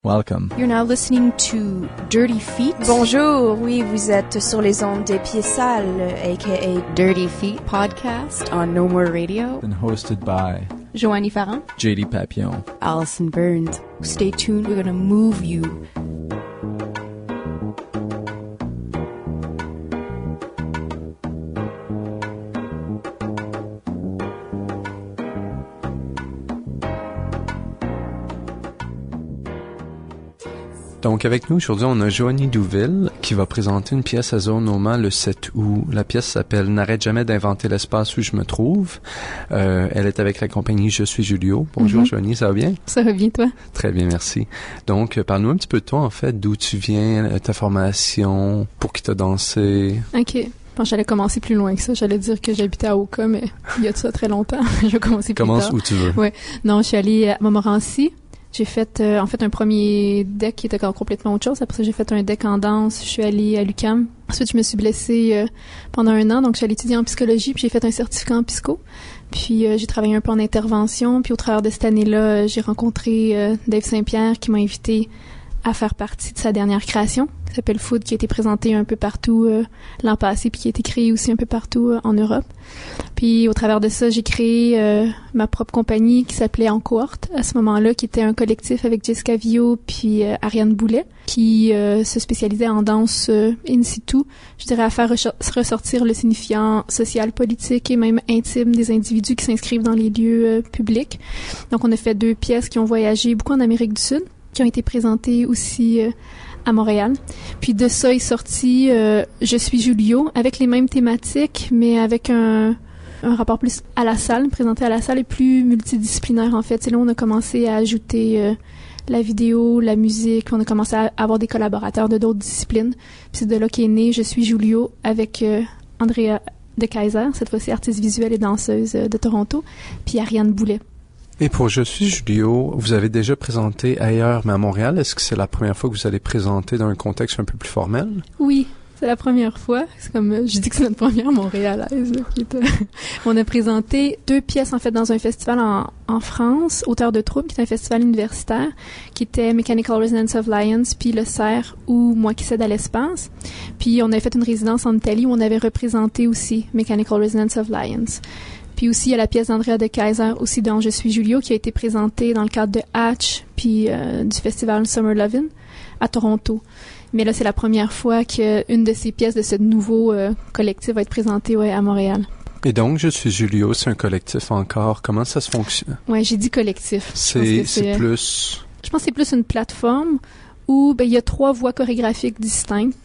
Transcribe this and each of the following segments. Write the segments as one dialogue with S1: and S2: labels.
S1: Welcome.
S2: You're now listening to Dirty Feet.
S3: Bonjour, oui, vous êtes sur les ondes des pieds sales, aka
S2: Dirty Feet podcast on No More Radio.
S1: And hosted by
S2: Joannie Farran,
S1: JD Papillon,
S2: Allison Burns. Stay tuned, we're gonna move you.
S1: Donc avec nous aujourd'hui, on a Joannie Douville qui va présenter une pièce à Zone Noma le 7 août. La pièce s'appelle « N'arrête jamais d'inventer l'espace où je me trouve ». Elle est avec la compagnie « Je suis Julio ». Bonjour Joannie, ça va bien?
S2: Ça va bien, toi? Très
S1: bien, merci. Donc, parle-nous un petit peu de toi, en fait, d'où tu viens, ta formation, pour qui t'as dansé.
S2: OK. Bon, j'allais commencer plus loin que ça. J'allais dire que j'habitais à Oka, mais il y a de ça très longtemps. Je vais commencer plus tard.
S1: Commence où tu veux.
S2: Ouais. Non, je suis allée à Montmorency. J'ai fait en fait un premier deck qui était complètement autre chose. Après ça, j'ai fait un deck en danse. Je suis allée à l'UQAM. Ensuite, je me suis blessée pendant 1 an. Donc, je suis allée étudier en psychologie. Puis, j'ai fait un certificat en psycho. Puis, j'ai travaillé un peu en intervention. Puis, au travers de cette année-là, j'ai rencontré Dave Saint-Pierre qui m'a invité à faire partie de sa dernière création, qui s'appelle Food, qui a été présentée un peu partout l'an passé, puis qui a été créée aussi un peu partout en Europe. Puis au travers de ça, j'ai créé ma propre compagnie qui s'appelait En Cohorte à ce moment-là, qui était un collectif avec Jessica Vio puis Ariane Boulet, qui se spécialisait en danse in situ, je dirais à faire ressortir le signifiant social, politique et même intime des individus qui s'inscrivent dans les lieux publics. Donc on a fait 2 pièces qui ont voyagé beaucoup en Amérique du Sud, qui ont été présentées aussi à Montréal. Puis de ça est sorti Je suis Julio, avec les mêmes thématiques, mais avec un rapport plus à la salle, présenté à la salle et plus multidisciplinaire en fait. C'est là où on a commencé à ajouter la vidéo, la musique, on a commencé à avoir des collaborateurs de d'autres disciplines. Puis c'est de là qu'est né Je suis Julio avec Andréa de Keijzer, cette fois-ci artiste visuelle et danseuse de Toronto, puis Ariane Boulet.
S1: Et pour Je suis Julio, vous avez déjà présenté ailleurs, mais à Montréal, est-ce que c'est la première fois que vous allez présenter dans un contexte un peu plus formel?
S2: Oui, c'est la première fois. C'est comme, je dis que c'est notre première montréalaise. On a présenté 2 pièces, en fait, dans un festival en France, Auteur de trouve, qui est un festival universitaire, qui était Mechanical Resonance of Lions, puis Le Cerf, ou Moi qui cède à l'espace. Puis on avait fait une résidence en Italie où on avait représenté aussi Mechanical Resonance of Lions. Puis aussi, il y a la pièce d'Andréa de Keijzer, aussi dans Je suis Julio, qui a été présentée dans le cadre de Hatch, puis du festival Summer Lovin' à Toronto. Mais là, c'est la première fois qu'une de ces pièces de ce nouveau collectif va être présentée à Montréal.
S1: Et donc, Je suis Julio, c'est un collectif encore. Comment ça se fonctionne?
S2: Ouais, j'ai dit collectif.
S1: C'est plus...
S2: Je pense que c'est plus une plateforme où il y a 3 voix chorégraphiques distinctes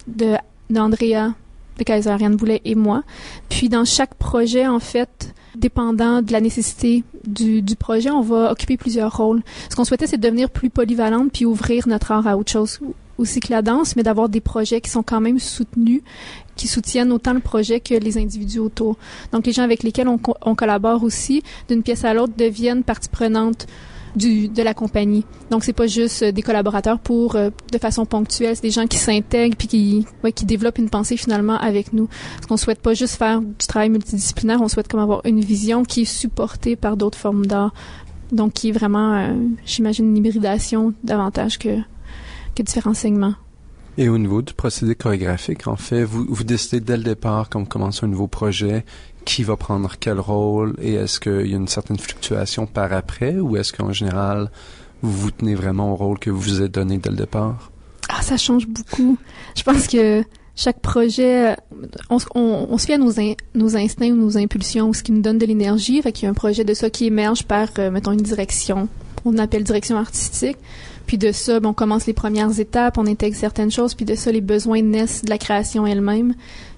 S2: d'Andréa de Keijzer, Ariane Boulet et moi. Puis dans chaque projet, en fait, dépendant de la nécessité du projet, on va occuper plusieurs rôles. Ce qu'on souhaitait, c'est de devenir plus polyvalente puis ouvrir notre art à autre chose aussi que la danse, mais d'avoir des projets qui sont quand même soutenus, qui soutiennent autant le projet que les individus autour. Donc les gens avec lesquels on collabore aussi, d'une pièce à l'autre, deviennent partie prenante de la compagnie. Donc c'est pas juste des collaborateurs de façon ponctuelle, c'est des gens qui s'intègrent puis qui développent une pensée finalement avec nous. Parce qu'on souhaite pas juste faire du travail multidisciplinaire, on souhaite comme avoir une vision qui est supportée par d'autres formes d'art. Donc qui est vraiment, j'imagine, une hybridation davantage que différents segments.
S1: Et au niveau du procédé chorégraphique, en fait, vous décidez dès le départ, quand vous commencez un nouveau projet, qui va prendre quel rôle et est-ce qu'il y a une certaine fluctuation par après ou est-ce qu'en général, vous vous tenez vraiment au rôle que vous vous êtes donné dès le départ?
S2: Ah, ça change beaucoup. Je pense que chaque projet, on se fie à nos instincts ou nos impulsions ou ce qui nous donne de l'énergie. Fait qu'il y a un projet de ça qui émerge par, mettons, une direction. On appelle direction artistique. Puis de ça, on commence les premières étapes, on intègre certaines choses, puis de ça, les besoins naissent de la création elle-même.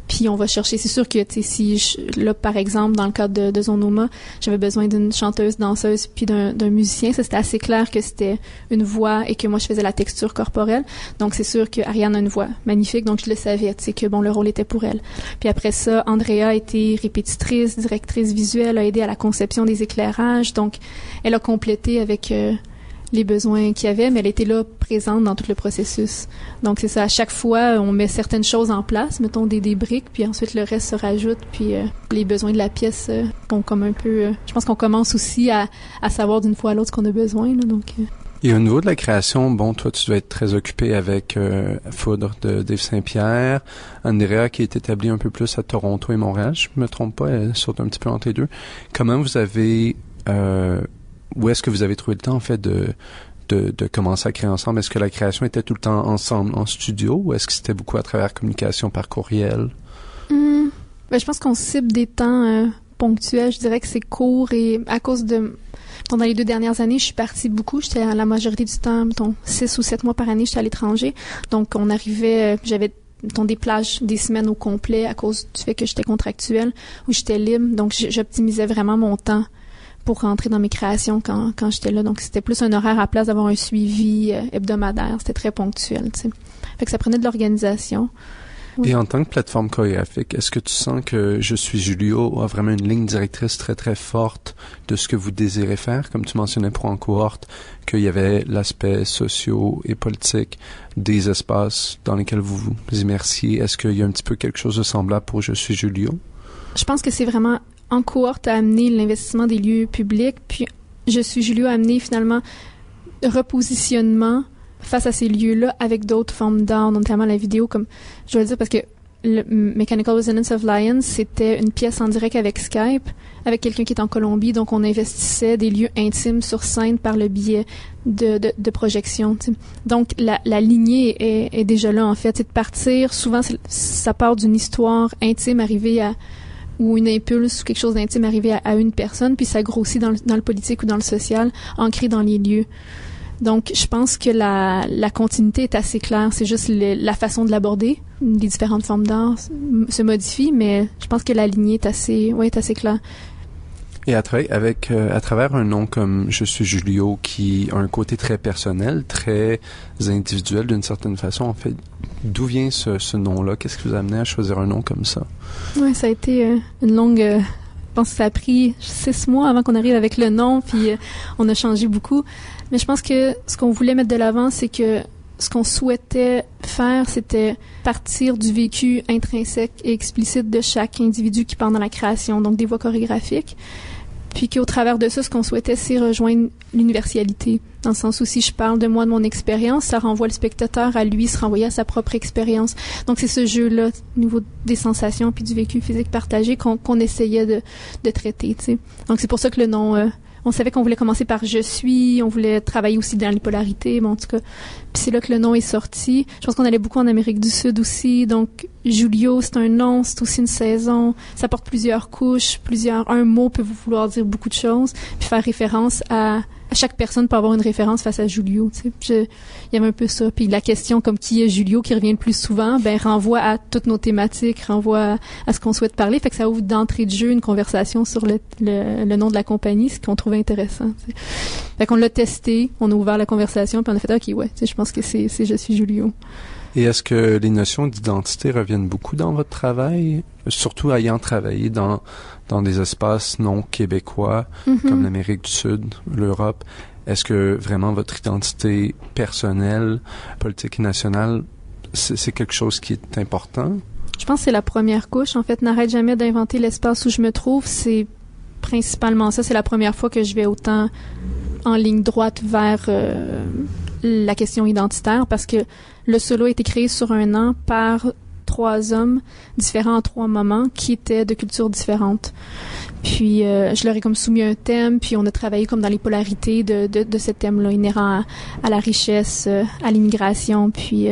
S2: Puis on va chercher, c'est sûr que, tu sais, là, par exemple, dans le cadre de Zonoma, j'avais besoin d'une chanteuse, danseuse, puis d'un musicien. Ça, c'était assez clair que c'était une voix et que moi, je faisais la texture corporelle. Donc, c'est sûr que Ariane a une voix magnifique, donc je le savais, tu sais, que, le rôle était pour elle. Puis après ça, Andréa a été répétitrice, directrice visuelle, a aidé à la conception des éclairages. Donc, elle a complété avec les besoins qu'il y avait, mais elle était là présente dans tout le processus. Donc c'est ça, à chaque fois, on met certaines choses en place, mettons des briques, puis ensuite le reste se rajoute, puis les besoins de la pièce sont comme un peu... je pense qu'on commence aussi à savoir d'une fois à l'autre ce qu'on a besoin, là, donc
S1: Et au niveau de la création, bon, toi, tu dois être très occupé avec Foudre de Dave Saint-Pierre, Andréa qui est établie un peu plus à Toronto et Montréal, je me trompe pas, elle saute un petit peu entre les deux. Comment vous avez, où est-ce que vous avez trouvé le temps, en fait, de commencer à créer ensemble? Est-ce que la création était tout le temps ensemble en studio ou est-ce que c'était beaucoup à travers communication par courriel?
S2: Je pense qu'on cible des temps ponctuels. Je dirais que c'est court et à cause de... Pendant les 2 dernières années, je suis partie beaucoup. J'étais la majorité du temps, 6 ou 7 mois par année, j'étais à l'étranger. Donc, on arrivait, j'avais des plages, des semaines au complet à cause du fait que j'étais contractuelle ou j'étais libre. Donc, j'optimisais vraiment mon temps pour rentrer dans mes créations quand j'étais là. Donc, c'était plus un horaire à place d'avoir un suivi hebdomadaire. C'était très ponctuel, tu sais. Fait que ça prenait de l'organisation. Oui.
S1: Et en tant que plateforme chorégraphique, est-ce que tu sens que Je suis Julio a vraiment une ligne directrice très, très forte de ce que vous désirez faire? Comme tu mentionnais pour en cohorte, qu'il y avait l'aspect socio et politique des espaces dans lesquels vous vous immersiez. Est-ce qu'il y a un petit peu quelque chose de semblable pour Je suis Julio?
S2: Je pense que c'est vraiment en cohorte à amener l'investissement des lieux publics, puis Je suis Julio a amené finalement repositionnement face à ces lieux-là avec d'autres formes d'art, notamment la vidéo, comme je dois le dire, parce que le Mechanical Resonance of Lions, c'était une pièce en direct avec Skype, avec quelqu'un qui est en Colombie, donc on investissait des lieux intimes sur scène par le biais de projection. T'sais. Donc la lignée est déjà là, en fait. C'est de partir, souvent ça part d'une histoire intime arrivée à ou une impulse ou quelque chose d'intime arrivé à une personne, puis ça grossit dans le politique ou dans le social, ancré dans les lieux. Donc, je pense que la continuité est assez claire. C'est juste la façon de l'aborder. Les différentes formes d'art se modifient, mais je pense que la lignée est assez claire.
S1: Et à travers un nom comme Je suis Julio, qui a un côté très personnel, très individuel d'une certaine façon, en fait, d'où vient ce nom-là? Qu'est-ce qui vous a amené à choisir un nom comme ça?
S2: Oui, ça a été une longue... je pense que ça a pris 6 mois avant qu'on arrive avec le nom, puis on a changé beaucoup. Mais je pense que ce qu'on voulait mettre de l'avant, c'est que ce qu'on souhaitait faire, c'était partir du vécu intrinsèque et explicite de chaque individu qui part dans la création, donc des voies chorégraphiques. Puis qu'au travers de ça, ce qu'on souhaitait, c'est rejoindre l'universalité. Dans le sens où si je parle de moi, de mon expérience, ça renvoie le spectateur à lui, se renvoyer à sa propre expérience. Donc c'est ce jeu-là, au niveau des sensations puis du vécu physique partagé qu'on essayait de traiter, tu sais. Donc c'est pour ça que le nom... on savait qu'on voulait commencer par « je suis », on voulait travailler aussi dans les polarités, bon, en tout cas. Puis c'est là que le nom est sorti. Je pense qu'on allait beaucoup en Amérique du Sud aussi, donc Julio, c'est un nom, c'est aussi une saison, ça porte plusieurs couches, un mot peut vouloir dire beaucoup de choses, puis faire référence à chaque personne peut avoir une référence face à Julio, tu sais. Il y avait un peu ça. Puis la question comme qui est Julio qui revient le plus souvent, renvoie à toutes nos thématiques, renvoie à ce qu'on souhaite parler. Fait que ça ouvre d'entrée de jeu une conversation sur le nom de la compagnie, ce qu'on trouvait intéressant. Tu sais. Fait qu'on l'a testé, on a ouvert la conversation, puis on a fait OK, ouais, tu sais, je pense que c'est Je suis Julio.
S1: Et est-ce que les notions d'identité reviennent beaucoup dans votre travail, surtout ayant travaillé dans des espaces non québécois, comme l'Amérique du Sud, l'Europe? Est-ce que vraiment votre identité personnelle, politique et nationale, c'est quelque chose qui est important?
S2: Je pense que c'est la première couche. En fait, n'arrête jamais d'inventer l'espace où je me trouve. C'est principalement ça. C'est la première fois que je vais autant en ligne droite vers la question identitaire, parce que le solo a été créé sur 1 an par 3 hommes différents en 3 moments qui étaient de cultures différentes. Puis je leur ai comme soumis un thème, puis on a travaillé comme dans les polarités de ce thème-là, inhérent à la richesse, à l'immigration, puis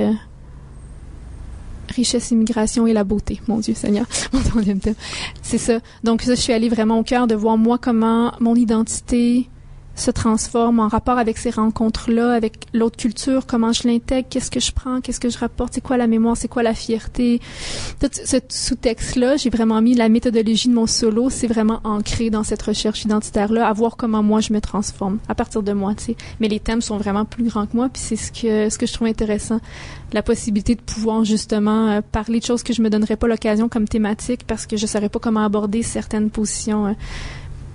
S2: richesse, immigration et la beauté. Mon Dieu Seigneur, mon troisième thème. C'est ça. Donc ça, je suis allée vraiment au cœur de voir moi comment mon identité se transforme en rapport avec ces rencontres-là, avec l'autre culture, comment je l'intègre, qu'est-ce que je prends, qu'est-ce que je rapporte, c'est quoi la mémoire, c'est quoi la fierté. Tout ce sous-texte-là, j'ai vraiment mis la méthodologie de mon solo, c'est vraiment ancré dans cette recherche identitaire-là, à voir comment moi je me transforme, à partir de moi, tu sais. Mais les thèmes sont vraiment plus grands que moi, puis c'est ce que je trouve intéressant. La possibilité de pouvoir justement parler de choses que je me donnerais pas l'occasion comme thématique, parce que je saurais pas comment aborder certaines positions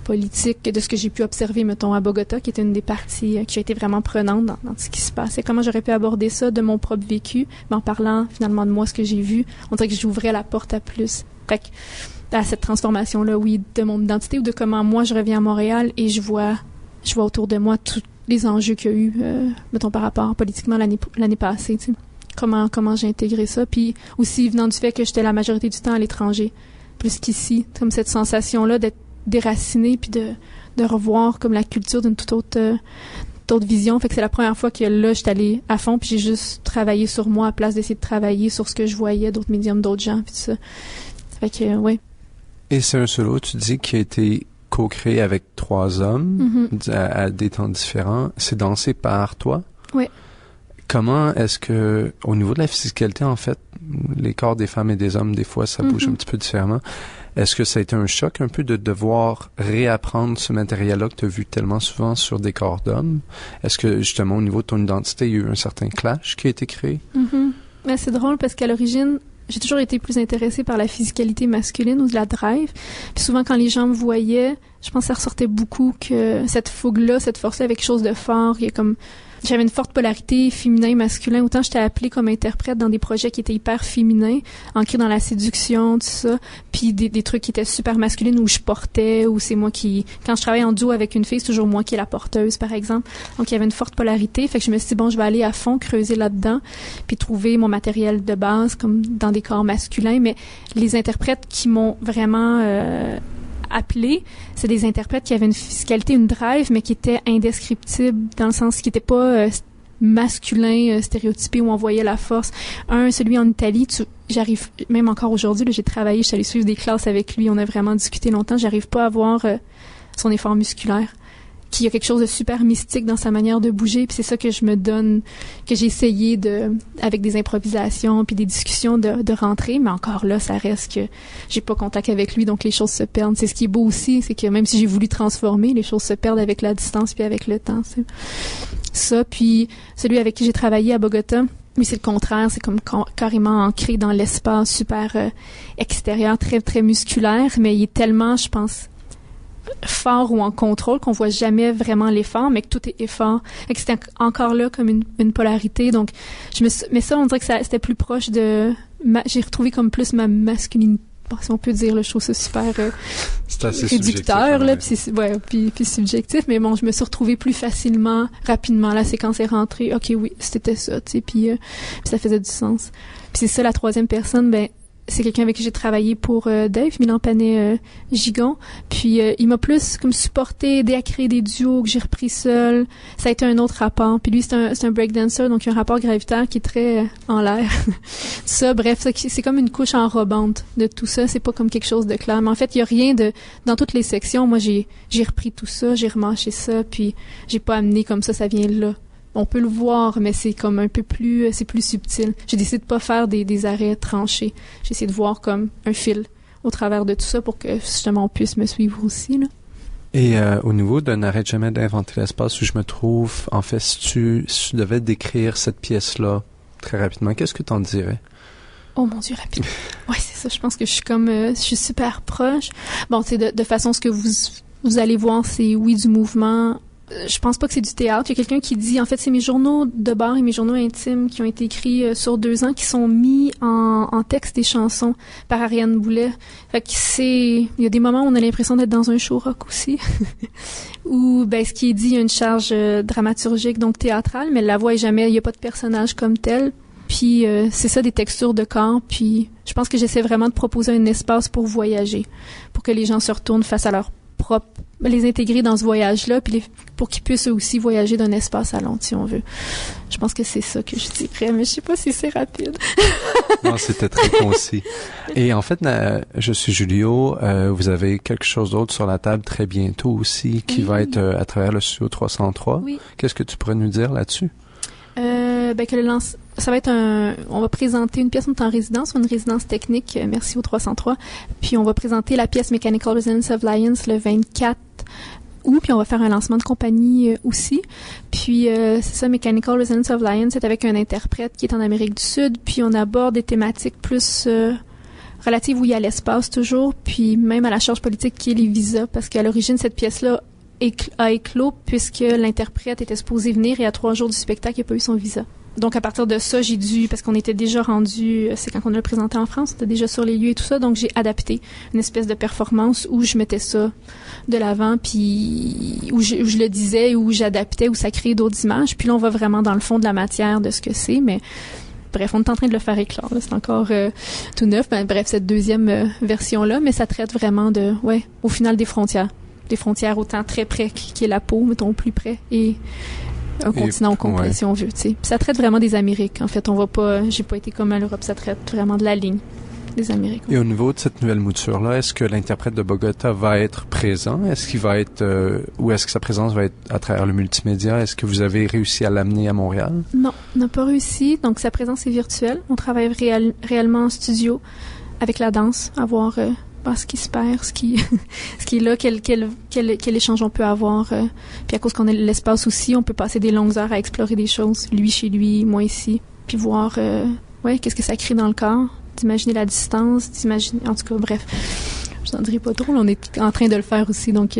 S2: politique de ce que j'ai pu observer, mettons, à Bogota, qui était une des parties qui a été vraiment prenante dans ce qui se passait. Comment j'aurais pu aborder ça de mon propre vécu, mais en parlant finalement de moi, ce que j'ai vu. On dirait que j'ouvrais la porte à plus. Fait que, à cette transformation-là, oui, de mon identité ou de comment moi je reviens à Montréal et je vois autour de moi toutes les enjeux qu'il y a eu, mettons par rapport politiquement l'année passée, tu sais. Comment j'ai intégré ça, puis aussi venant du fait que j'étais la majorité du temps à l'étranger, plus qu'ici, comme cette sensation-là d'être déracinée puis de revoir comme la culture d'une toute autre vision. Fait que c'est la première fois que là, j'étais allée à fond puis j'ai juste travaillé sur moi à place d'essayer de travailler sur ce que je voyais d'autres médiums, d'autres gens puis tout ça. Fait que, ouais.
S1: Et c'est un solo, tu dis, qui a été co-créé avec 3 hommes à des temps différents. C'est dansé par toi?
S2: Oui.
S1: Comment est-ce que, au niveau de la physicalité, en fait, les corps des femmes et des hommes, des fois, ça bouge un petit peu différemment. Est-ce que ça a été un choc un peu de devoir réapprendre ce matériel-là que tu as vu tellement souvent sur des corps d'hommes? Est-ce que, justement, au niveau de ton identité, il y a eu un certain clash qui a été créé?
S2: Ben, c'est drôle parce qu'à l'origine, j'ai toujours été plus intéressée par la physicalité masculine ou de la drive. Puis souvent, quand les gens me voyaient, je pense que ça ressortait beaucoup que cette fougue-là, cette force-là avait quelque chose de fort. Il y a comme... J'avais une forte polarité féminin-masculin. Autant j'étais appelée comme interprète dans des projets qui étaient hyper féminins, ancrés dans la séduction, tout ça. Puis des trucs qui étaient super masculines où je portais, où c'est moi qui... Quand je travaille en duo avec une fille, c'est toujours moi qui est la porteuse, par exemple. Donc, il y avait une forte polarité. Fait que je me suis dit, bon, je vais aller à fond, creuser là-dedans, puis trouver mon matériel de base, comme dans des corps masculins. Mais les interprètes qui m'ont vraiment... appelés, c'est des interprètes qui avaient une physicalité, une drive, mais qui étaient indescriptibles, dans le sens qui n'étaient pas masculin, stéréotypé, où on voyait la force. Celui en Italie, j'arrive, même encore aujourd'hui, là, j'ai travaillé, je suis allée suivre des classes avec lui, on a vraiment discuté longtemps, j'arrive pas à voir son effort musculaire, qu'il y a quelque chose de super mystique dans sa manière de bouger, puis c'est ça que je me donne, que j'ai essayé avec des improvisations puis des discussions de rentrer, mais encore là, ça reste que j'ai pas contact avec lui, donc les choses se perdent. C'est ce qui est beau aussi, c'est que même si j'ai voulu transformer, les choses se perdent avec la distance puis avec le temps. C'est ça, puis celui avec qui j'ai travaillé à Bogota, lui, c'est le contraire, c'est comme carrément ancré dans l'espace super extérieur, très, très musculaire, mais il est tellement, je pense, fort ou en contrôle qu'on voit jamais vraiment l'effort, mais que tout est effort. Et que c'était encore là comme une polarité. Donc, mais ça, on dirait que c'était plus proche de... j'ai retrouvé comme plus ma masculinité. Bon, si on peut dire, là, je trouve ça super
S1: c'est assez
S2: réducteur, là, puis subjectif. Mais bon, je me suis retrouvée plus facilement, rapidement. La séquence est rentrée. OK, oui, c'était ça, tu sais, puis ça faisait du sens. Puis c'est ça, la troisième personne, ben, c'est quelqu'un avec qui j'ai travaillé pour Dave, Milan Panet-Gigon. Puis il m'a plus comme supporté, aidé à créer des duos que j'ai repris seul. Ça a été un autre rapport. Puis lui, c'est un breakdancer, donc il y a un rapport gravitaire qui est très en l'air. Ça, bref, c'est comme une couche enrobante de tout ça. C'est pas comme quelque chose de clair. Mais en fait, il y a rien de... Dans toutes les sections, moi, j'ai repris tout ça, j'ai remâché ça, puis j'ai pas amené comme ça vient là. On peut le voir, mais c'est comme un peu plus... c'est plus subtil. J'ai décidé de pas faire des arrêts tranchés. J'ai essayé de voir comme un fil au travers de tout ça pour que, justement, on puisse me suivre aussi, là.
S1: Et au niveau de N'arrête jamais d'inventer l'espace où je me trouve, en fait, si tu devais décrire cette pièce-là très rapidement, qu'est-ce que t'en dirais?
S2: Oh mon Dieu, rapide. Ouais, c'est ça. Je pense que je suis comme... je suis super proche. Bon, tu sais, de façon, ce que vous allez voir, c'est, oui, du mouvement... Je pense pas que c'est du théâtre. Il y a quelqu'un qui dit, en fait, c'est mes journaux de bar et mes journaux intimes qui ont été écrits sur 2 ans, qui sont mis en texte et chansons par Ariane Boulet. Fait que il y a des moments où on a l'impression d'être dans un show rock aussi. Où, ben, ce qui est dit, il y a une charge dramaturgique, donc théâtrale, mais la voix est jamais, il y a pas de personnage comme tel. Puis, c'est ça, des textures de corps. Puis, je pense que j'essaie vraiment de proposer un espace pour voyager, pour que les gens se retournent face à leur propre, les intégrer dans ce voyage-là, puis pour qu'ils puissent eux aussi voyager d'un espace à l'autre, si on veut. Je pense que c'est ça que je dirais, mais je sais pas si c'est rapide.
S1: Non, c'était très concis. Et en fait, je suis Julio, vous avez quelque chose d'autre sur la table très bientôt aussi, qui va être à travers le studio 303.
S2: Oui.
S1: Qu'est-ce que tu pourrais nous dire là-dessus?
S2: Ben que ça va être on va présenter une pièce, on est en résidence, une résidence technique, merci au 303, puis on va présenter la pièce Mechanical Resonance of Lions le 24 août, puis on va faire un lancement de compagnie aussi, puis c'est ça, Mechanical Resonance of Lions, c'est avec un interprète qui est en Amérique du Sud, puis on aborde des thématiques plus relatives, oui, à l'espace toujours, puis même à la charge politique qui est les visas, parce qu'à l'origine, cette pièce-là a éclos puisque l'interprète était supposé venir et à 3 jours du spectacle, il n'a pas eu son visa. Donc, à partir de ça, parce qu'on était déjà rendu, c'est quand on l'a présenté en France, on était déjà sur les lieux et tout ça, donc j'ai adapté une espèce de performance où je mettais ça de l'avant, puis où je le disais, où j'adaptais, où ça créait d'autres images. Puis là, on va vraiment dans le fond de la matière de ce que c'est, mais bref, on est en train de le faire éclore, là. C'est encore tout neuf. Ben, bref, cette deuxième version-là, mais ça traite vraiment au final des frontières. Des frontières autant très près qui est la peau, mettons, plus près, et un continent au complet, si on veut, tu sais. Puis ça traite vraiment des Amériques. En fait, j'ai pas été comme à l'Europe, ça traite vraiment de la ligne des Amériques.
S1: Et au niveau de cette nouvelle mouture-là, est-ce que l'interprète de Bogota va être présent? Est-ce qu'il va être, ou est-ce que sa présence va être à travers le multimédia? Est-ce que vous avez réussi à l'amener à Montréal?
S2: Non, on n'a pas réussi. Donc, sa présence est virtuelle. On travaille réellement en studio avec la danse, à voir ce qui se perd, ce qui est là, quel échange on peut avoir. Puis à cause qu'on a l'espace aussi, on peut passer des longues heures à explorer des choses, lui chez lui, moi ici, puis voir qu'est-ce que ça crée dans le corps, d'imaginer la distance, en tout cas, bref. Je n'en dirai pas trop, là, on est en train de le faire aussi, donc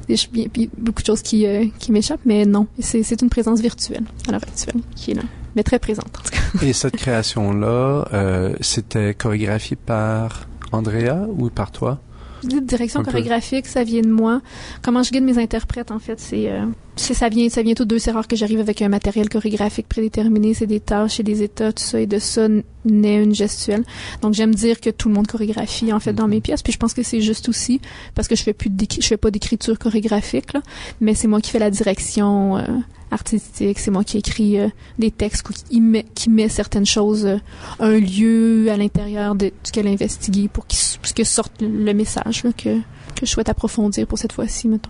S2: puis beaucoup de choses qui m'échappent, mais non, c'est une présence virtuelle, à l'heure actuelle, qui est là, mais très présente en tout cas.
S1: Et cette création-là, c'était chorégraphié par Andréa ou par toi?
S2: Direction chorégraphique, ça vient de moi. Comment je guide mes interprètes, en fait, ça vient tout d'eux. C'est rare que j'arrive avec un matériel chorégraphique prédéterminé. C'est des tâches et des états, tout ça. Et de ça naît une gestuelle. Donc, j'aime dire que tout le monde chorégraphie, en fait, dans mes pièces. Puis je pense que c'est juste aussi parce que je fais pas d'écriture chorégraphique, là. Mais c'est moi qui fais la direction artistique. C'est moi qui écris des textes qui met certaines choses, un lieu à l'intérieur de ce qu'elle a investigué pour que sorte le message là, que je souhaite approfondir pour cette fois-ci, mettons.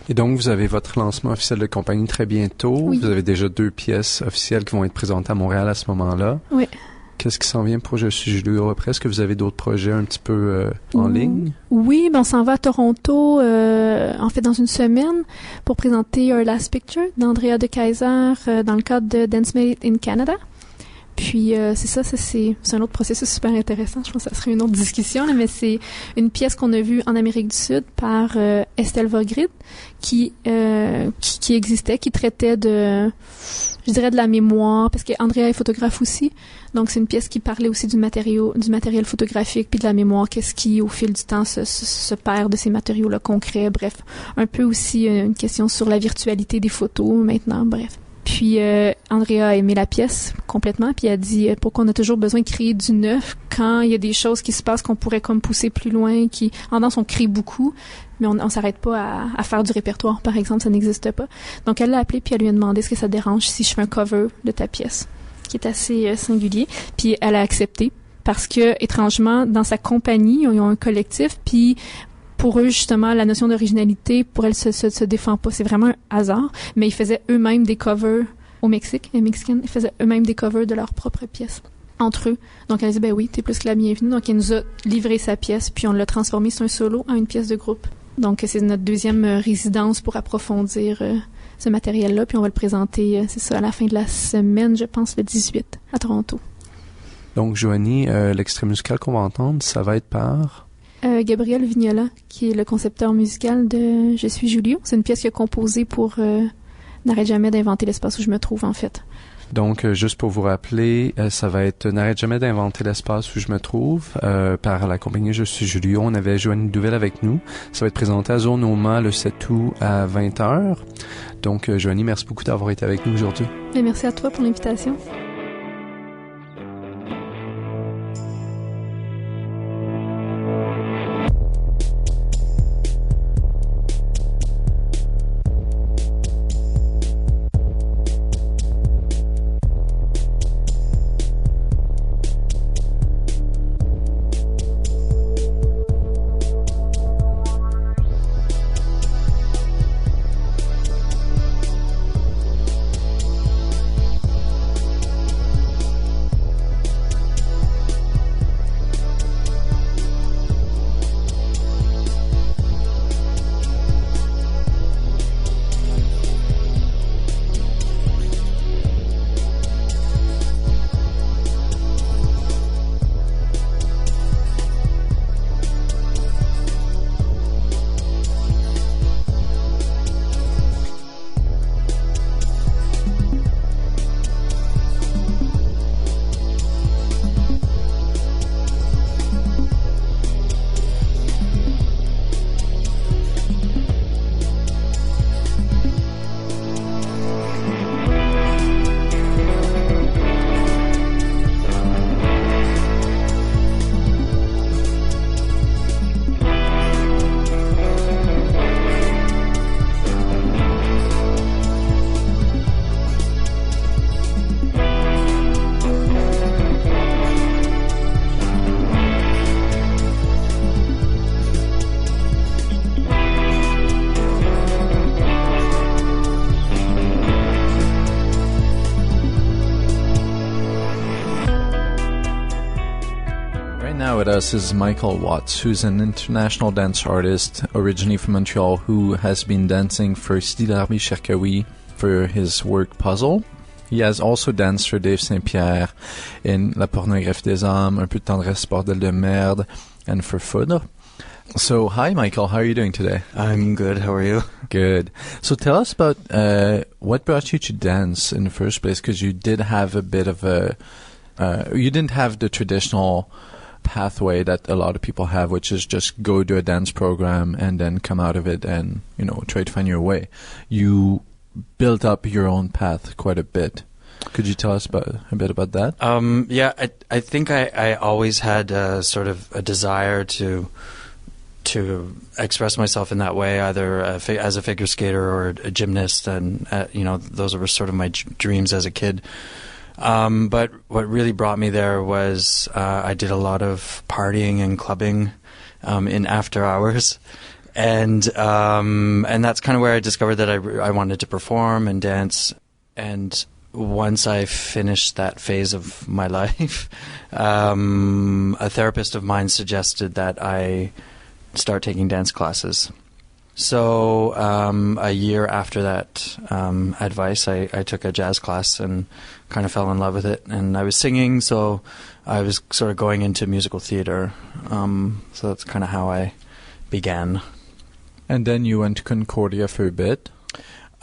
S1: Et donc, vous avez votre lancement officiel de compagnie très bientôt.
S2: Oui.
S1: Vous avez déjà 2 pièces officielles qui vont être présentées à Montréal à ce moment-là.
S2: Oui.
S1: Qu'est-ce qui s'en vient pour Je suis Julio après? Est-ce que vous avez d'autres projets un petit peu en ligne?
S2: Oui, on s'en va à Toronto, en fait, dans une semaine, pour présenter Our Last Picture d'Andréa de Keijzer dans le cadre de Dance Made in Canada. Puis c'est un autre processus super intéressant. Je pense que ça serait une autre discussion, là, mais c'est une pièce qu'on a vue en Amérique du Sud par Estelle Vogrid, qui existait, qui traitait de la mémoire, parce que Andréa est photographe aussi. Donc c'est une pièce qui parlait aussi du matériel photographique puis de la mémoire, qu'est-ce qui au fil du temps se perd de ces matériaux-là concrets. Bref, un peu aussi une question sur la virtualité des photos maintenant. Bref. Puis Andréa a aimé la pièce complètement, puis elle a dit pourquoi on a toujours besoin de créer du neuf quand il y a des choses qui se passent qu'on pourrait comme pousser plus loin, en danse on crée beaucoup, mais on s'arrête pas à faire du répertoire, par exemple, ça n'existe pas. Donc elle l'a appelé puis elle lui a demandé est-ce que ça dérange si je fais un cover de ta pièce, qui est assez singulier, puis elle a accepté parce que étrangement dans sa compagnie ils ont un collectif, puis pour eux, justement, la notion d'originalité, pour elle, se défend pas. C'est vraiment un hasard. Mais ils faisaient eux-mêmes des covers au Mexique. Les Mexicains, ils faisaient eux-mêmes des covers de leurs propres pièces. Entre eux. Donc, elle a dit, ben oui, t'es plus que la bienvenue. Donc, elle nous a livré sa pièce, puis on l'a transformée sur un solo en une pièce de groupe. Donc, c'est notre deuxième résidence pour approfondir ce matériel-là. Puis on va le présenter, c'est ça, à la fin de la semaine, je pense, le 18, à Toronto.
S1: Donc, Joannie, l'extrait musical qu'on va entendre, ça va être par...
S2: Gabriel Vignola, qui est le concepteur musical de Je suis Julio. C'est une pièce qu'il a composée pour N'arrête jamais d'inventer l'espace où je me trouve, en fait.
S1: Donc, juste pour vous rappeler, ça va être N'arrête jamais d'inventer l'espace où je me trouve par la compagnie Je suis Julio. On avait Joannie Douville avec nous. Ça va être présenté à Zone Oma le 7 août à 20h. Donc, Joannie, merci beaucoup d'avoir été avec nous aujourd'hui.
S2: Et merci à toi pour l'invitation.
S4: Now with us is Michael Watts, who's an international dance artist originally from Montreal who has been dancing for Sidi Larbi Cherkaoui for his work Puzzle. He has also danced for Dave Saint-Pierre in La Pornographie des âmes, Un peu de tendresse, bordel de merde, and for Foudre. So, hi Michael, how are you doing today?
S5: I'm good, how are you?
S4: Good. So tell us about what brought you to dance in the first place, because you did have a bit of a... you didn't have the traditional pathway that a lot of people have, which is just go to a dance program and then come out of it and, you know, try to find your way. You built up your own path quite a bit. Could you tell us a bit about that?
S5: Yeah, I think I always had sort of a desire to express myself in that way, either as a figure skater or a gymnast, and you know, those were sort of my dreams as a kid. But what really brought me there was I did a lot of partying and clubbing in after hours, and that's kind of where I discovered that I wanted to perform and dance. And once I finished that phase of my life, a therapist of mine suggested that I start taking dance classes. So a year after that advice, I took a jazz class and kind of fell in love with it. And I was singing, so I was sort of going into musical theater. So that's kind of how I began.
S4: And then you went to Concordia for a bit.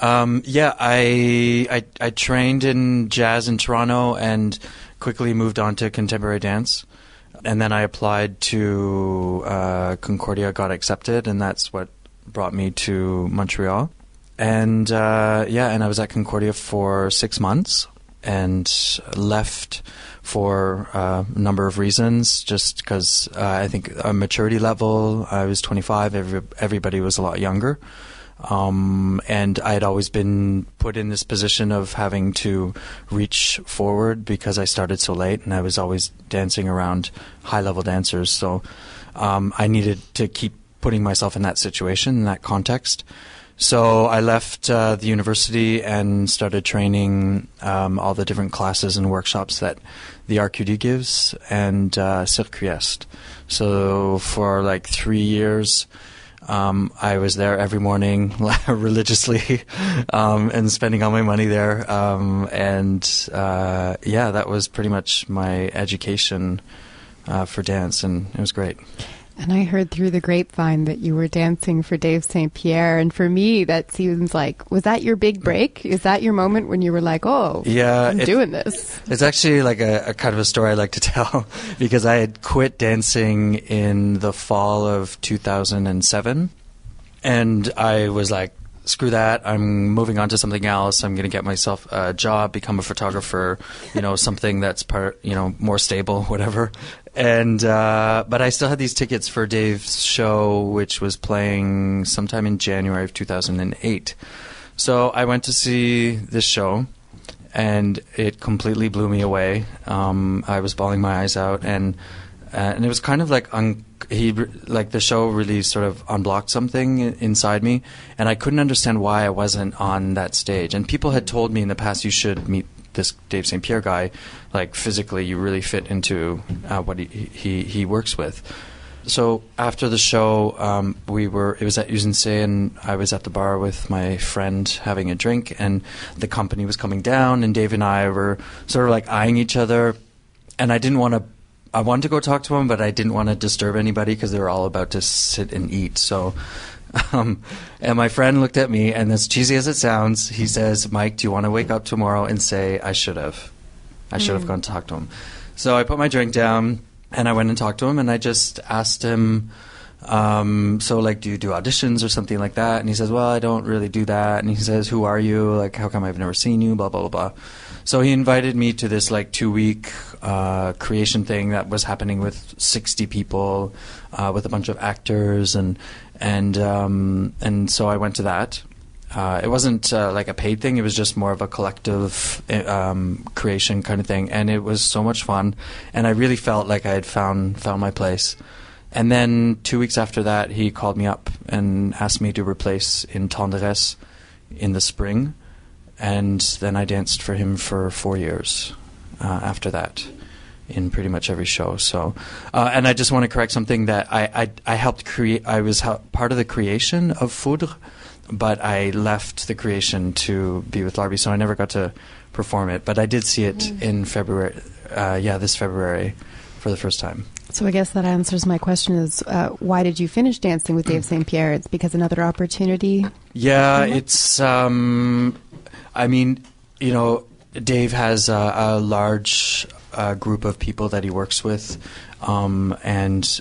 S5: Yeah, I trained in jazz in Toronto and quickly moved on to contemporary dance. And then I applied to Concordia, got accepted, and that's what brought me to Montreal. And and I was at Concordia for 6 months and left for a number of reasons, just because I think a maturity level, I was 25, everybody was a lot younger. And I had always been put in this position of having to reach forward because I started so late, and I was always dancing around high-level dancers. So I needed to keep putting myself in that situation, in that context. So I left the university and started training all the different classes and workshops that the RQD gives, and Circuit. So for like 3 years, I was there every morning religiously and spending all my money there. That was pretty much my education for dance, and it was great.
S6: And I heard through the grapevine that you were dancing for Dave Saint-Pierre. And for me, that seems like, was that your big break? Is that your moment when you were like, oh, yeah, I'm doing this?
S5: It's actually like a kind of a story I like to tell, because I had quit dancing in the fall of 2007. And I was like, screw that, I'm moving on to something else. I'm going to get myself a job, become a photographer, you know, something that's more stable, whatever. And but I still had these tickets for Dave's show, which was playing sometime in January of 2008. So I went to see this show, and it completely blew me away. I was bawling my eyes out, and it was kind of like the show really sort of unblocked something inside me, and I couldn't understand why I wasn't on that stage. And people had told me in the past, you should meet this Dave Saint-Pierre guy, like physically you really fit into what he works with. So after the show, it was at Uzense, and I was at the bar with my friend having a drink, and the company was coming down, and Dave and I were sort of like eyeing each other, and I wanted to go talk to him, but I didn't want to disturb anybody because they were all about to sit and eat. So, and my friend looked at me, and as cheesy as it sounds, he says, "Mike, do you want to wake up tomorrow and say, I should have gone to talk to him?" So I put my drink down, and I went and talked to him, and I just asked him, so like, do you do auditions or something like that? And he says, well, I don't really do that. And he says, who are you? Like, how come I've never seen you? Blah, blah, blah, blah. So he invited me to this like 2-week creation thing that was happening with 60 people, with a bunch of actors, and so I went to that. It wasn't like a paid thing. It was just more of a collective creation kind of thing, and it was so much fun. And I really felt like I had found my place. And then 2 weeks after that, he called me up and asked me to replace in Tendresse in the spring. And then I danced for him for 4 years after that. in pretty much every show. So, and I just want to correct something that I helped create. I was part of the creation of Foudre, but I left the creation to be with Larbi, so I never got to perform it. But I did see it in February. This February for the first time.
S6: So I guess that answers my question is, why did you finish dancing with Dave St. Pierre? It's because another opportunity?
S5: Yeah, it's, I mean, you know, Dave has a large group of people that he works with, and,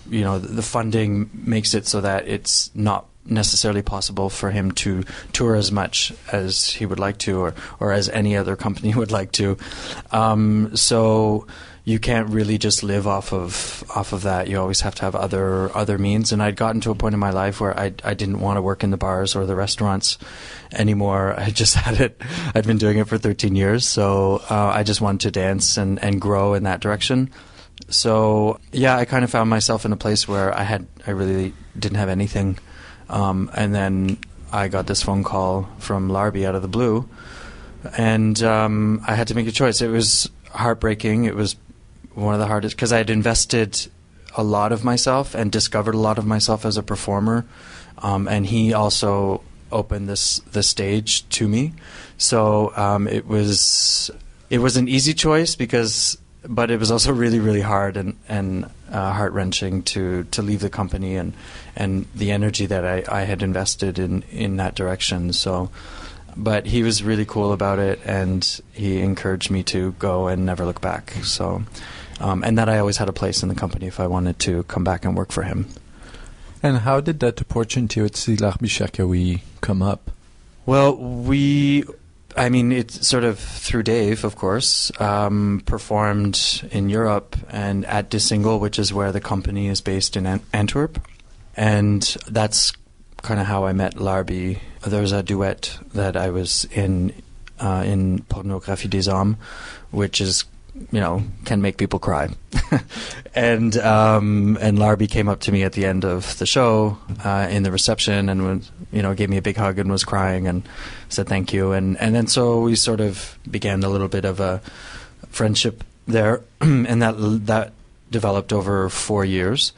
S5: you know, the funding makes it so that it's not necessarily possible for him to tour as much as he would like to, or as any other company would like to. So you can't really just live off of that. You always have to have other means. And I'd gotten to a point in my life where I didn't want to work in the bars or the restaurants anymore. I just had it. I'd been doing it for 13 years, so I just wanted to dance and grow in that direction. So yeah, I kind of found myself in a place where I really didn't have anything. And then I got this phone call from Larbi out of the blue, and I had to make a choice. It was heartbreaking. It was one of the hardest, because I had invested a lot of myself and discovered a lot of myself as a performer, and he also opened the stage to me. So it was an easy choice, but it was also really, really hard and heart-wrenching to leave the company and the energy that I had invested in that direction. So, but he was really cool about it, and he encouraged me to go and never look back. So, and that I always had a place in the company if I wanted to come back and work for him.
S4: And how did that opportunity with Larbi Shakawi come up?
S5: Well, it's sort of through Dave, of course, performed in Europe and at De Single, which is where the company is based in Antwerp. And that's kind of how I met Larbi. There was a duet that I was in Pornographie des Hommes, which is, you know, can make people cry. And Larbi came up to me at the end of the show in the reception and gave me a big hug and was crying and said thank you. And then so we sort of began a little bit of a friendship there, and that developed over 4 years.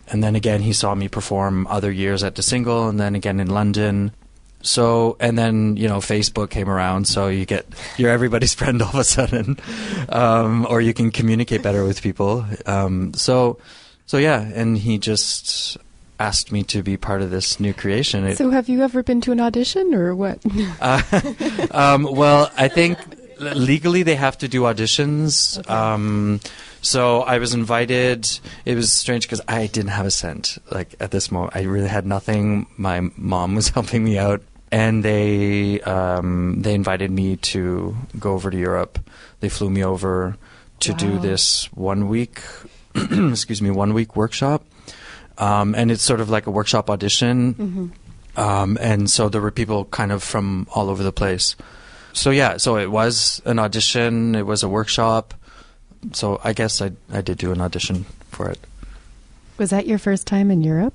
S5: And then again, he saw me perform other years at De Single, and then again in London. So, and then, Facebook came around, so you're everybody's friend all of a sudden, or you can communicate better with people. So yeah, and he just asked me to be part of this new creation.
S6: So have you ever been to an audition, or what?
S5: Well, I think legally they have to do auditions. Okay. So I was invited. It was strange because I didn't have a cent. Like at this moment, I really had nothing. My mom was helping me out, and they invited me to go over to Europe. They flew me over to do this 1 week, 1 week workshop, and it's sort of like a workshop audition. Mm-hmm. And so there were people kind of from all over the place. So yeah, so it was an audition. It was a workshop. So I guess I did do an audition for it. Was
S6: that your first time in Europe?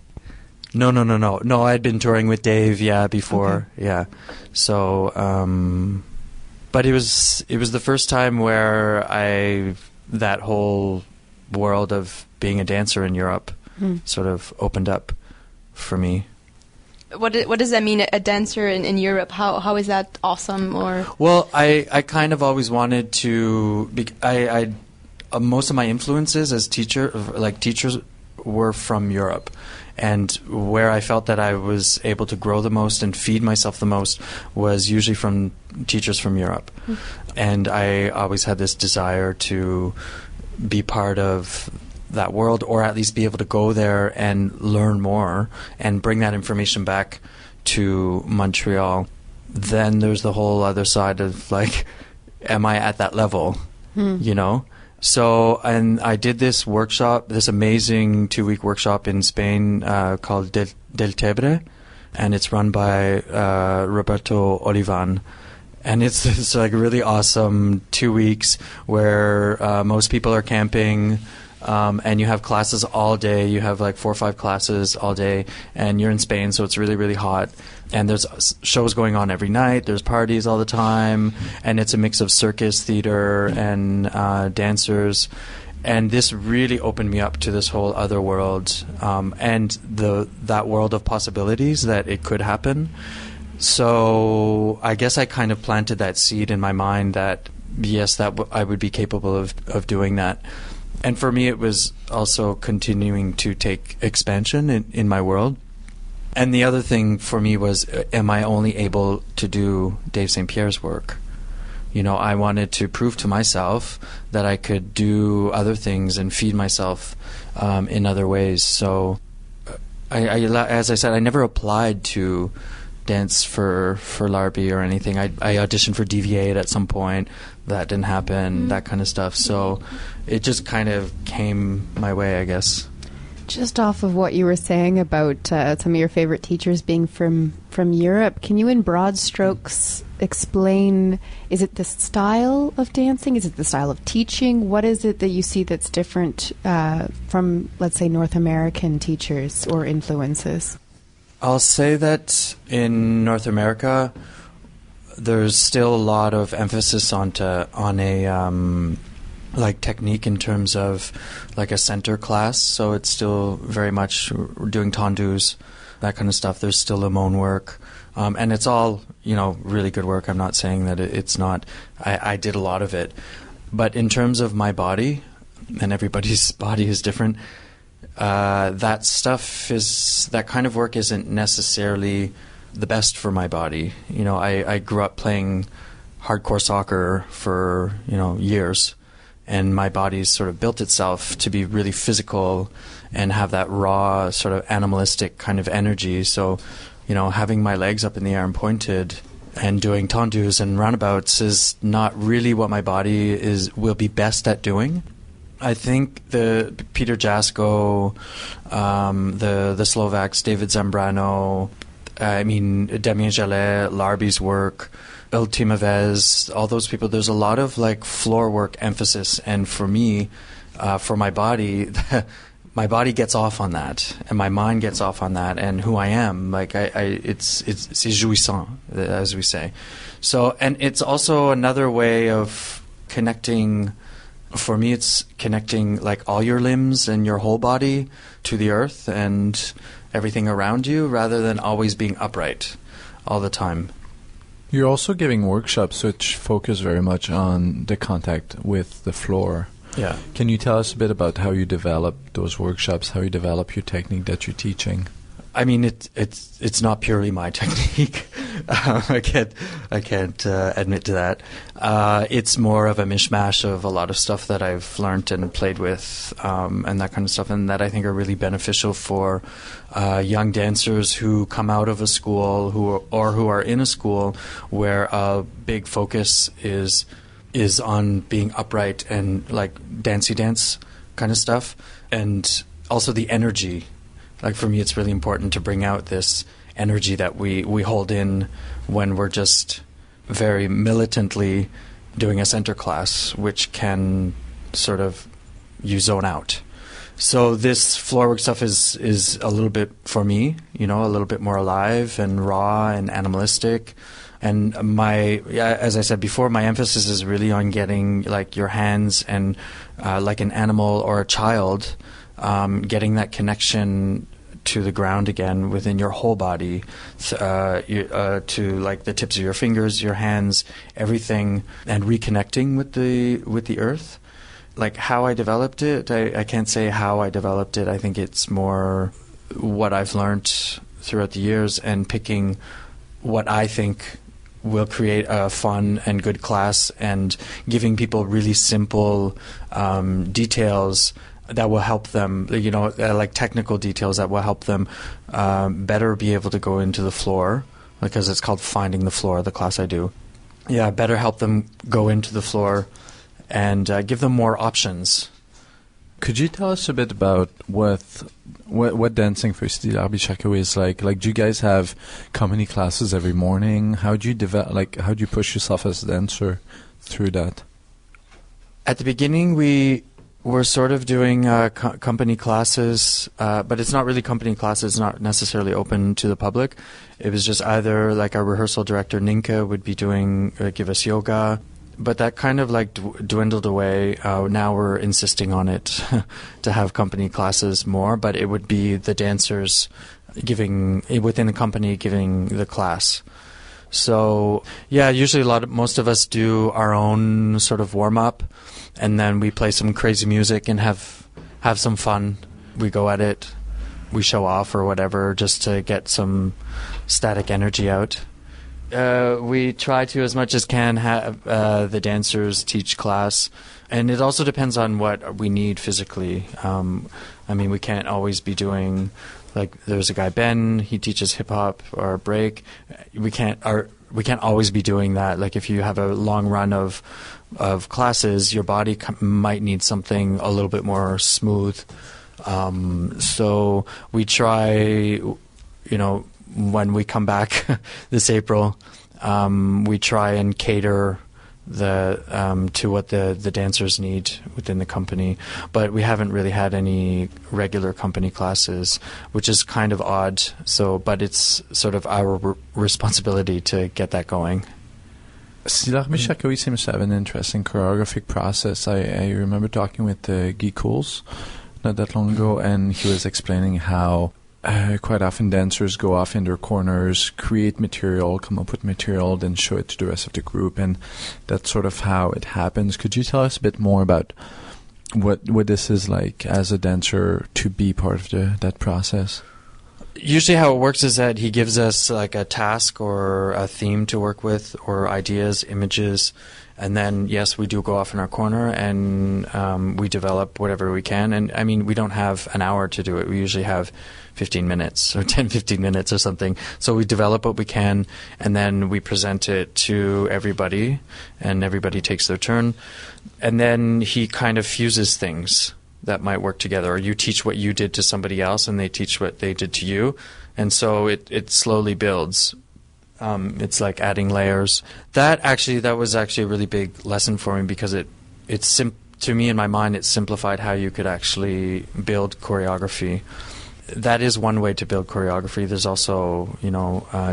S5: No. No, I'd been touring with Dave, before. Okay. Yeah. So, but it was the first time where that whole world of being a dancer in Europe sort of opened up for me.
S3: What does that mean, a dancer in Europe? How is that awesome? Or
S5: well, I kind of always wanted to. Most of my influences as teachers were from Europe, and where I felt that I was able to grow the most and feed myself the most was usually from teachers from Europe. Mm. And I always had this desire to be part of that world, or at least be able to go there and learn more and bring that information back to Montreal. Then there's the whole other side of am I at that level? So, and I did this workshop, this amazing 2-week workshop in Spain called Del Tebre, and it's run by Roberto Olivan. And it's like really awesome 2 weeks where most people are camping. and you have classes all day. You have like 4 or 5 classes all day, and you're in Spain, so it's really, really hot. And there's shows going on every night. There's parties all the time, and it's a mix of circus, theater, and dancers. And this really opened me up to this whole other world, and that world of possibilities that it could happen. So I guess I kind of planted that seed in my mind that yes, I would be capable of doing that. And for me, it was also continuing to take expansion in my world. And the other thing for me was, am I only able to do Dave St. Pierre's work? You know, I wanted to prove to myself that I could do other things and feed myself in other ways. So, as I said, I never applied to dance for Larby or anything. I auditioned for DV8 at some point. That didn't happen, that kind of stuff. So it just kind of came my way, I guess.
S6: Just off of what you were saying about some of your favorite teachers being from Europe, can you in broad strokes explain, is it the style of dancing? Is it the style of teaching? What is it that you see that's different from, let's say, North American teachers or influences?
S5: I'll say that in North America, there's still a lot of emphasis on a like technique in terms of like a center class. So it's still very much doing tendus, that kind of stuff. There's still Limon work, and it's all, you know, really good work. I'm not saying that it's not. I did a lot of it, but in terms of my body, and everybody's body is different. That kind of work isn't necessarily the best for my body. You know, I grew up playing hardcore soccer for, you know, years, and my body's sort of built itself to be really physical and have that raw sort of animalistic kind of energy. So, you know, having my legs up in the air and pointed and doing tendus and roundabouts is not really what my body will be best at doing. I think the Peter Jasko, the Slovaks, David Zambrano, Damien Jallet, Larby's work, Il Timavez, all those people, there's a lot of like floor work emphasis. And for me, for my body, my body gets off on that, and my mind gets off on that, and who I am, like c'est jouissant, as we say. So, and it's also another way of connecting. For me, it's connecting like all your limbs and your whole body to the earth and everything around you, rather than always being upright all the time.
S4: You're also giving workshops which focus very much on the contact with the floor.
S5: Yeah.
S4: Can you tell us a bit about how you develop those workshops, how you develop your technique that you're teaching?
S5: I mean, it's not purely my technique. I can't admit to that. It's more of a mishmash of a lot of stuff that I've learned and played with, and that kind of stuff, and that I think are really beneficial for young dancers who come out of a school who are in a school where a big focus is on being upright and like dancey dance kind of stuff, and also the energy. Like for me, it's really important to bring out this energy that we hold in when we're just very militantly doing a center class, which can sort of you zone out. So this floor work stuff is a little bit, for me, you know, a little bit more alive and raw and animalistic. And as I said before, my emphasis is really on getting like your hands and like an animal or a child, getting that connection to the ground again within your whole body, to like the tips of your fingers, your hands, everything, and reconnecting with the earth. Like how I developed it, I can't say how I developed it. I think it's more what I've learned throughout the years and picking what I think will create a fun and good class, and giving people really simple details that will help them, you know, like technical details that will help them better be able to go into the floor, because it's called Finding the Floor, the class I do. Yeah, better help them go into the floor and give them more options.
S4: Could you tell us a bit about what dancing for Style Larby Chaco is like? Like, do you guys have comedy classes every morning? How do you how do you push yourself as a dancer through that?
S5: At the beginning, we We're sort of doing company classes, but it's not really company classes. It's not necessarily open to the public. It was just either like our rehearsal director Ninka would be doing give us yoga, but that kind of like dwindled away. Now we're insisting on it to have company classes more, but it would be the dancers giving within the company giving the class. So yeah, usually most of us do our own sort of warm up. And then we play some crazy music and have some fun. We go at it, we show off or whatever, just to get some static energy out. We try to, as much as can, have the dancers teach class. And it also depends on what we need physically. I mean, we can't always be doing, like, there's a guy, Ben, he teaches hip-hop or break. We can't always be doing that. Like, if you have a long run of classes, your body might need something a little bit more smooth. So we try, when we come back this April, we try and cater to what the dancers need within the company. But we haven't really had any regular company classes, which is kind of odd. But it's sort of our responsibility to get that going.
S4: Si l'armée Shakawi seems to have an interesting choreographic process. I remember talking with Guy Cools not that long ago, and he was explaining how quite often dancers go off in their corners, create material, come up with material, then show it to the rest of the group, and that's sort of how it happens. Could you tell us a bit more about what this is like as a dancer to be part of that process?
S5: Usually how it works is that he gives us like a task or a theme to work with, or ideas, images, and then, yes, we do go off in our corner and we develop whatever we can. And I mean, we don't have an hour to do it. We usually have 15 minutes or 10-15 minutes or something. So we develop what we can, and then we present it to everybody, and everybody takes their turn. And then he kind of fuses things that might work together, or you teach what you did to somebody else and they teach what they did to you, and so it slowly builds. It's like adding layers. That was actually a really big lesson for me, because to me, in my mind, it simplified how you could actually build choreography. That is one way to build choreography. There's also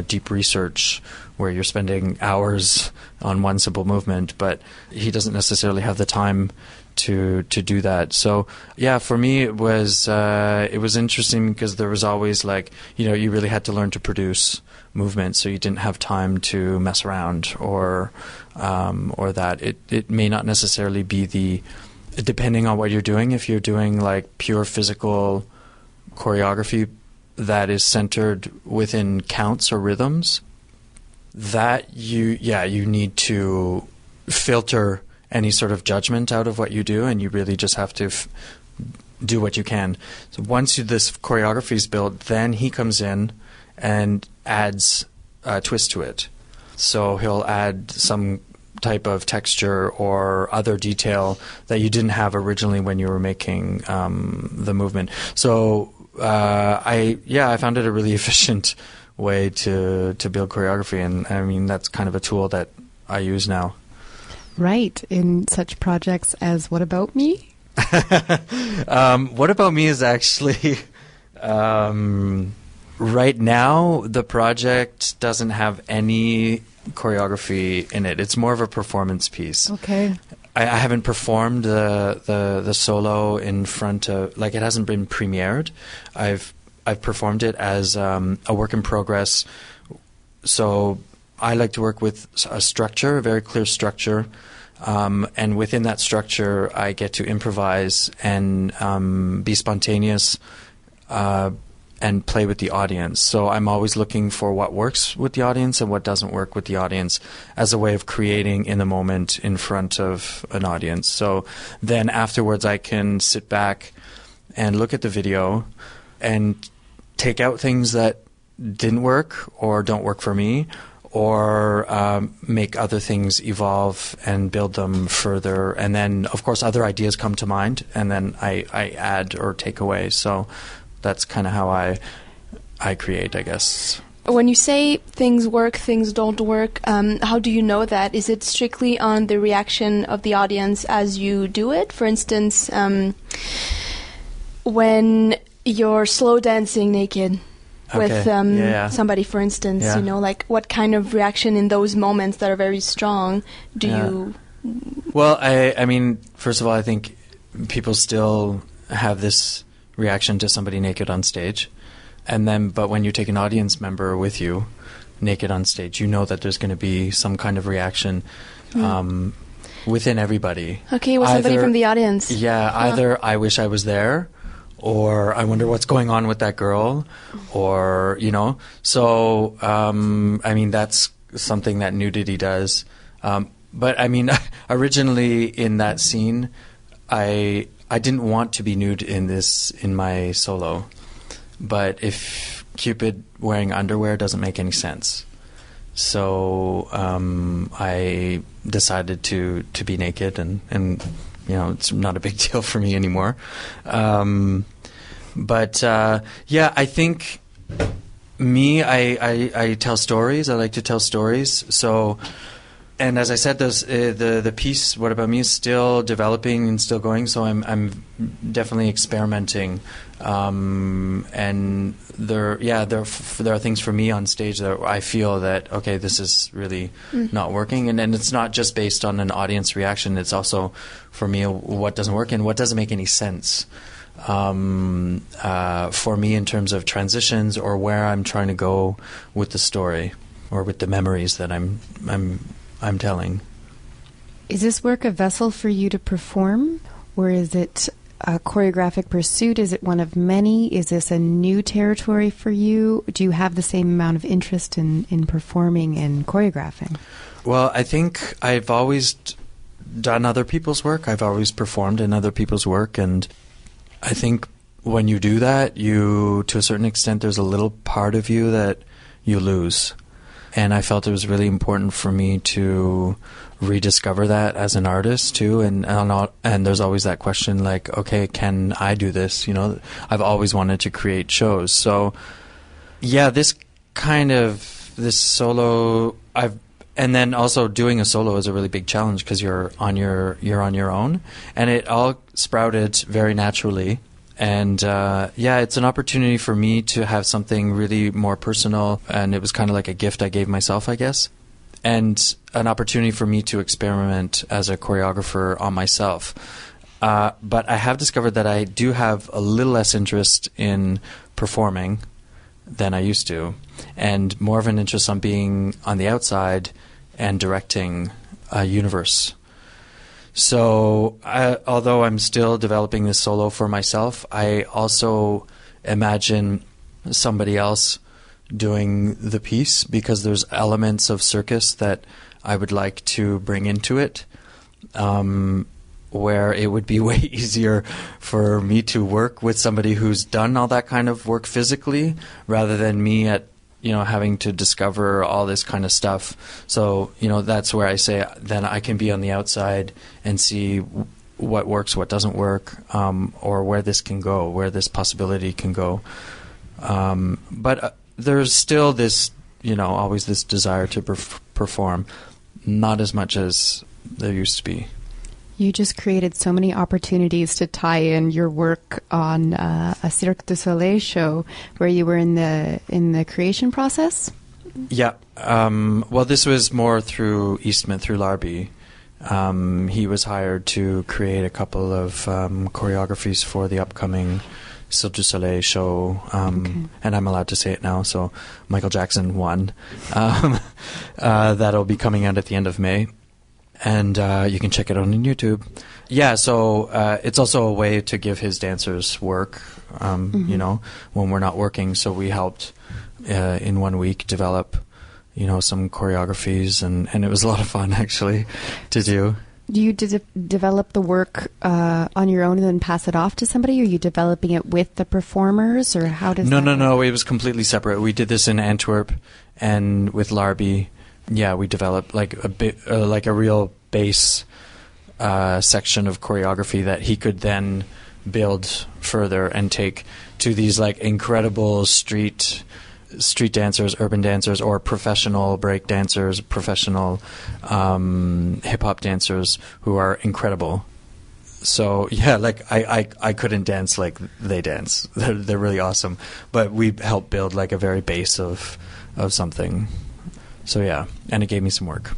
S5: deep research where you're spending hours on one simple movement, but he doesn't necessarily have the time to do that. So yeah, for me it was interesting, because there was always you really had to learn to produce movement, so you didn't have time to mess around or that. It may not necessarily be depending on what you're doing. If you're doing like pure physical choreography that is centered within counts or rhythms, that you need to filter any sort of judgment out of what you do, and you really just have to do what you can. So once this choreography is built, then he comes in and adds a twist to it. So he'll add some type of texture or other detail that you didn't have originally when you were making the movement. So I found it a really efficient way to build choreography, and I mean, that's kind of a tool that I use now.
S6: Right, in such projects as What About Me?
S5: What About Me is actually, right now, the project doesn't have any choreography in it. It's more of a performance piece.
S6: Okay.
S5: I haven't performed the solo in front of, it hasn't been premiered. I've performed it as a work in progress. So I like to work with a structure, a very clear structure, and within that structure, I get to improvise and be spontaneous and play with the audience. So I'm always looking for what works with the audience and what doesn't work with the audience, as a way of creating in the moment in front of an audience. So then afterwards, I can sit back and look at the video and take out things that didn't work or don't work for me, or make other things evolve and build them further. And then, of course, other ideas come to mind, and then I add or take away. So that's kind of how I create, I guess.
S3: when you say things work, things don't work, how do you know that? Is it strictly on the reaction of the audience as you do it? For instance, when you're slow dancing naked with somebody, for instance, you know, like what kind of reaction in those moments that are very strong do you...
S5: Well, I mean, first of all, I think people still have this reaction to somebody naked on stage. And then, but when you take an audience member with you, naked on stage, you know that there's going to be some kind of reaction within everybody.
S3: Okay, with somebody from the audience.
S5: Yeah, either I wish I was there, or I wonder what's going on with that girl, or, you know. So, I mean, that's something that nudity does. But, I mean, originally in that scene, I didn't want to be nude in my solo. But if Cupid wearing underwear doesn't make any sense. So I decided to be naked, and you know, it's not a big deal for me anymore. But I think I tell stories. I like to tell stories. So, and as I said, the piece "What About Me" is still developing and still going. So I'm definitely experimenting. And there are things for me on stage that I feel that, okay, this is really not working. And it's not just based on an audience reaction. It's also, for me, what doesn't work and what doesn't make any sense for me in terms of transitions or where I'm trying to go with the story or with the memories that I'm telling.
S6: Is this work a vessel for you to perform, or is it a choreographic pursuit? Is it one of many? Is this a new territory for you? Do you have the same amount of interest in performing and choreographing? Well,
S5: I think I've always done other people's work. I've always performed in other people's work, and I think when you do that, to a certain extent, there's a little part of you that you lose. And I felt it was really important for me to rediscover that as an artist too, and there's always that question like, okay, can I do this? You know, I've always wanted to create shows. So yeah, this solo, and then also doing a solo is a really big challenge because you're on your own, and it all sprouted very naturally. And it's an opportunity for me to have something really more personal, and it was kind of like a gift I gave myself, I guess, and an opportunity for me to experiment as a choreographer on myself. But I have discovered that I do have a little less interest in performing than I used to, and more of an interest on being on the outside and directing a universe. So although I'm still developing this solo for myself, I also imagine somebody else doing the piece because there's elements of circus that I would like to bring into it, where it would be way easier for me to work with somebody who's done all that kind of work physically rather than me having to discover all this kind of stuff. So, that's where I say then I can be on the outside and see what works, what doesn't work, or where this can go, where this possibility can go. But there's still this, always this desire to perform, not as much as there used to be.
S6: You just created so many opportunities to tie in your work on a Cirque du Soleil show where you were in the creation process.
S5: Yeah. Well, this was more through Eastman, through Larby. He was hired to create a couple of choreographies for the upcoming Cirque du Soleil show, and I'm allowed to say it now. So Michael Jackson won. That'll be coming out at the end of May. And you can check it out on YouTube. Yeah, so it's also a way to give his dancers work, when we're not working. So we helped in 1 week develop, some choreographies, and it was a lot of fun, actually, to do.
S6: Do you develop the work on your own and then pass it off to somebody? Or are you developing it with the performers, or how does that work?
S5: No, it was completely separate. We did this in Antwerp and with Larby. Yeah, we developed like a real base section of choreography that he could then build further and take to these like incredible street street dancers, urban dancers, or professional break dancers, professional hip-hop dancers who are incredible. So yeah, like I couldn't dance like they dance. They're really awesome. But we helped build like a very base of something. So yeah, and it gave me some work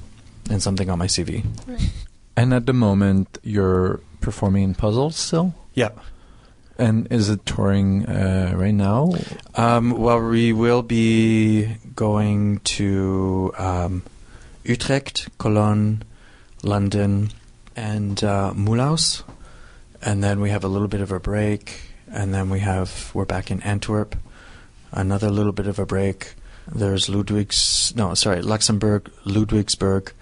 S5: and something on my CV.
S2: Right.
S4: And at the moment, you're performing in puzzles still?
S5: Yeah.
S4: And is it touring right now?
S5: Well, we will be going to Utrecht, Cologne, London, and Mulhouse, and then we have a little bit of a break, and then we're back in Antwerp, another little bit of a break. There's Luxembourg, Ludwigsburg,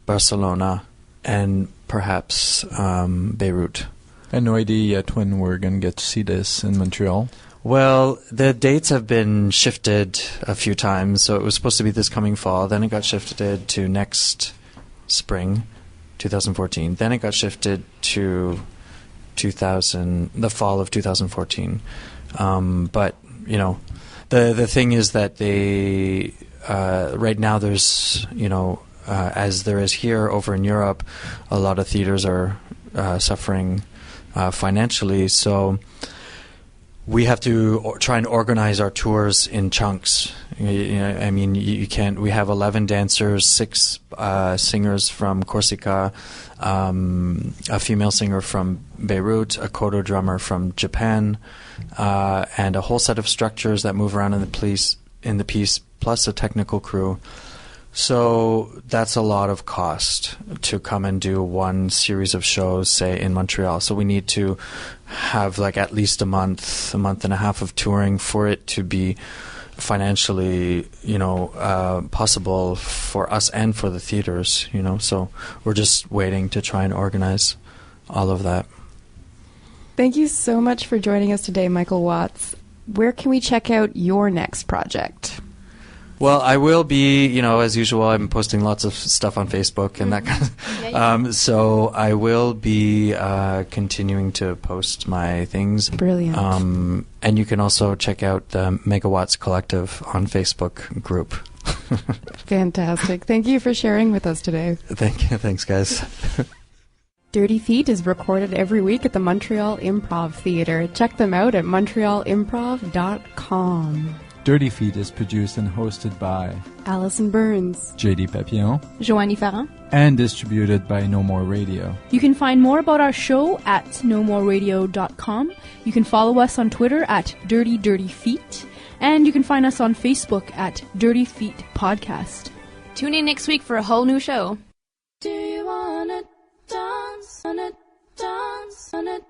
S5: Barcelona, and perhaps Beirut.
S4: I had no idea yet when we're going to get to see this in Montreal.
S5: Well, the dates have been shifted a few times, so it was supposed to be this coming fall, then it got shifted to next spring, 2014. Then it got shifted to the fall of 2014. But you know, the thing is that they right now there's as there is here over in Europe, a lot of theaters are suffering financially, so we have to try and organize our tours in chunks. I mean, you can't. We have 11 dancers, 6 singers from Corsica, a female singer from Beirut, a koto drummer from Japan, and a whole set of structures that move around in the piece, plus a technical crew. So that's a lot of cost to come and do one series of shows, say, in Montreal. So we need to have like at least a month and a half of touring for it to be financially, possible for us and for the theaters, So we're just waiting to try and organize all of that.
S6: Thank you so much for joining us today, Michael Watts. Where can we check out your next project?
S5: Well, I will be, as usual, I'm posting lots of stuff on Facebook and that kind of so I will be continuing to post my things.
S6: Brilliant.
S5: And you can also check out the Megawatts Collective on Facebook group.
S6: Fantastic. Thank you for sharing with us today.
S5: Thanks, guys.
S6: Dirty Feet is recorded every week at the Montreal Improv Theatre. Check them out at montrealimprov.com.
S4: Dirty Feet is produced and hosted by
S6: Alison Burns,
S4: JD Papillon,
S3: Joannie Douville,
S4: and distributed by No More Radio.
S7: You can find more about our show at nomoreradio.com. You can follow us on Twitter at Dirty Dirty Feet, and you can find us on Facebook at Dirty Feet Podcast.
S3: Tune in next week for a whole new show.
S8: Do you wanna dance on it, dance on it?